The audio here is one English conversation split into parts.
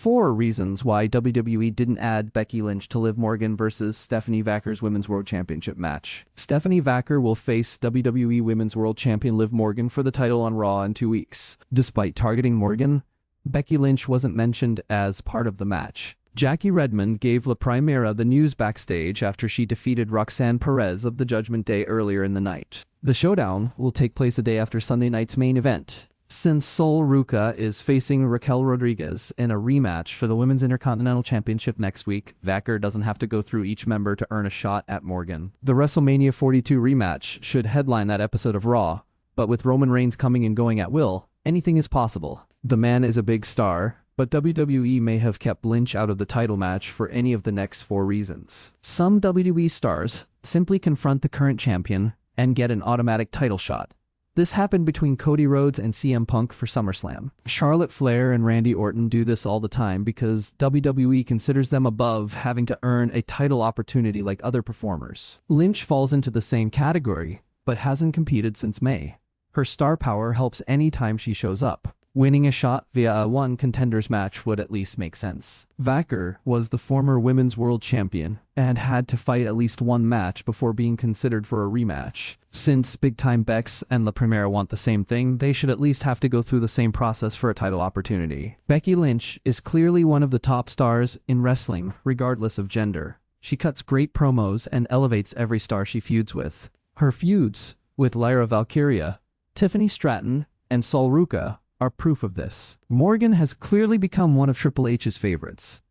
4 reasons why WWE didn't add Becky Lynch to Liv Morgan versus Stephanie Vaquer's Women's World Championship match. Stephanie Vaquer will face WWE Women's World Champion Liv Morgan for the title on Raw in 2 weeks. Despite targeting Morgan, Becky Lynch wasn't mentioned as part of the match. Jackie Redmond gave La Primera the news backstage after she defeated Roxanne Perez of the Judgment Day earlier in the night. The showdown will take place a day after Sunday night's main event, since Sol Ruca is facing Raquel Rodriguez in a rematch for the Women's Intercontinental Championship next week. Vaquer doesn't have to go through each member to earn a shot at Morgan. The WrestleMania 42 rematch should headline that episode of Raw, but with Roman Reigns coming and going at will, anything is possible. The man is a big star, but WWE may have kept Lynch out of the title match for any of the next 4 reasons. Some WWE stars simply confront the current champion and get an automatic title shot. This happened between Cody Rhodes and CM Punk for SummerSlam. Charlotte Flair and Randy Orton do this all the time because WWE considers them above having to earn a title opportunity like other performers. Lynch falls into the same category, but hasn't competed since May. Her star power helps any time she shows up. Winning a shot via a one contenders match would at least make sense. Vaquer was the former Women's World Champion and had to fight at least 1 match before being considered for a rematch. Since Big Time Bex and La Primera want the same thing, they should at least have to go through the same process for a title opportunity. Becky Lynch is clearly one of the top stars in wrestling, regardless of gender. She cuts great promos and elevates every star she feuds with. Her feuds with Lyra Valkyria, Tiffany Stratton, and Sol Ruca are proof of this. Morgan has clearly become one of Triple H's favorites.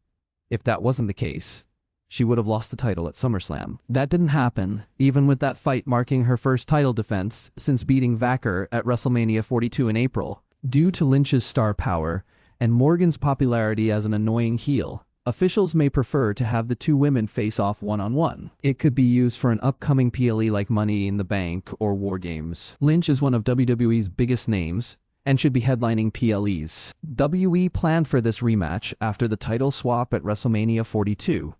If that wasn't the case, she would have lost the title at SummerSlam. That didn't happen, even with that fight marking her first title defense since beating Vaquer at WrestleMania 42 in April. Due to Lynch's star power and Morgan's popularity as an annoying heel, officials may prefer to have the 2 women face off one-on-one. It could be used for an upcoming PLE like Money in the Bank or War Games. Lynch is one of WWE's biggest names and should be headlining PLEs. WWE planned for this rematch after the title swap at WrestleMania 42,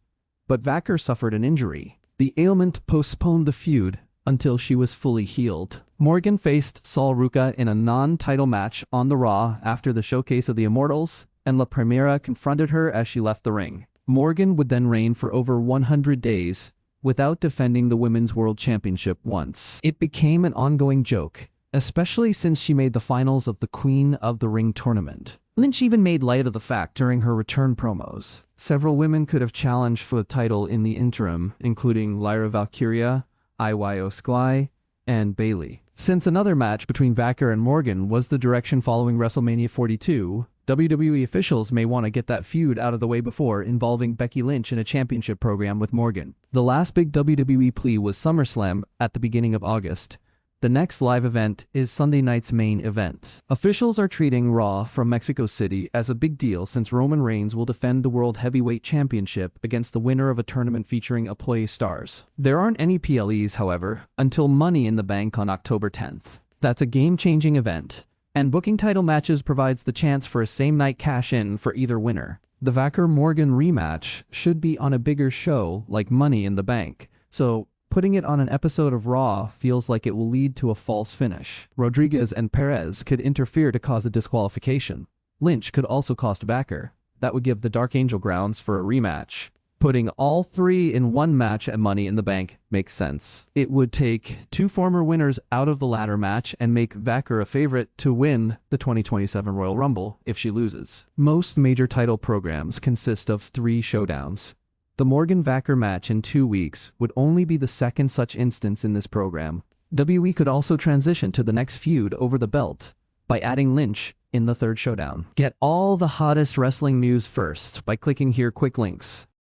but Vaquer suffered an injury. The ailment postponed the feud until she was fully healed. Morgan faced Sol Ruca in a non-title match on the Raw after the Showcase of the Immortals, and La Primera confronted her as she left the ring. Morgan would then reign for over 100 days without defending the Women's World Championship once. It became an ongoing joke, especially since she made the finals of the Queen of the Ring tournament. Lynch even made light of the fact during her return promos. Several women could have challenged for the title in the interim, including Lyra Valkyria, Io Sky, and Bayley. Since another match between Vaquer and Morgan was the direction following WrestleMania 42, WWE officials may want to get that feud out of the way before involving Becky Lynch in a championship program with Morgan. The last big WWE plea was SummerSlam at the beginning of August. The next live event is Sunday night's main event. Officials are treating Raw from Mexico City as a big deal since Roman Reigns will defend the World Heavyweight Championship against the winner of a tournament featuring Aploye stars. There aren't any PLEs, however, until Money in the Bank on October 10th. That's a game-changing event, and booking title matches provides the chance for a same-night cash-in for either winner. The Vaquer-Morgan rematch should be on a bigger show like Money in the Bank, so putting it on an episode of Raw feels like it will lead to a false finish. Rodriguez and Perez could interfere to cause a disqualification. Lynch could also cost Vaquer. That would give the Dark Angel grounds for a rematch. Putting all 3 in one match at Money in the Bank makes sense. It would take 2 former winners out of the ladder match and make Vaquer a favorite to win the 2027 Royal Rumble if she loses. Most major title programs consist of 3 showdowns. The Morgan-Vaquer match in 2 weeks would only be the second such instance in this program. WWE could also transition to the next feud over the belt by adding Lynch in the 3rd showdown. Get all the hottest wrestling news first by clicking here quick links.